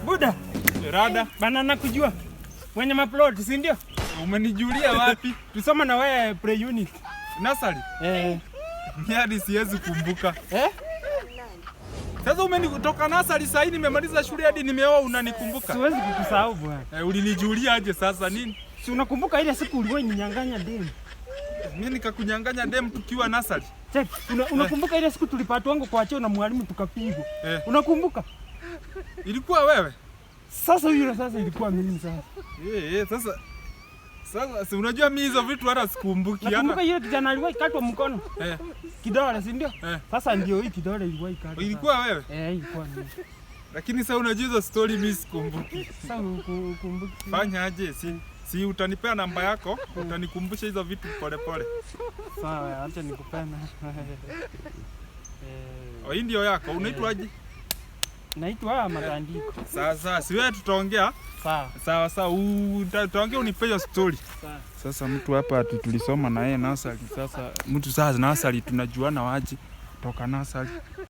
Buda. Rada. Bana nakujua. Mwenye maplot, si ndio? Umenijulia wapi? Tusoma na wewe pre unit. Nasari? Mimi hadi siwezi kumbuka. Sasa umenitoka nasari sasa hivi nimemaliza shule hadi nimeoa unanikumbuka? Siwezi kukusahau bwana. Ulinijulia aje sasa nini? Si unakumbuka ile siku ulikuwa uninyang'anya dem? Mimi nikakunyang'anya dem tukiwa nasari. Check, unakumbuka ile siku tulipatwa wangu kwa choo na mwalimu tukapigwa? Unakumbuka? Ilikuwa wewe? Sasa hiyo sasa ilikuwa mimi sasa. Sasa si unajua mimi hizo vitu hata sikumbuki hata. Nakumbuka ile kijana alikuwa ikatwa mkono. Kidole si ndio? Sasa ndio hii kidole ilikuwa ikatwa. Ilikuwa wewe? Ilikuwa mimi. Lakini sasa unajua hizo story mimi sikumbuki. Sasa ukumbuki. Fanya aje si utanipea namba yako, utanikumbusha hizo vitu pole pole. Sawa, acha nikupena. Hii ndio yako, unaitwaje? Naitwa Matandiko. Sasa si wewe tutaongea? Sawa. Tutaongea unipe hiyo story. Sasa mtu hapa tulisoma na yeye nasari. Sasa mtu sasa nasari tunajuana waje toka nasari.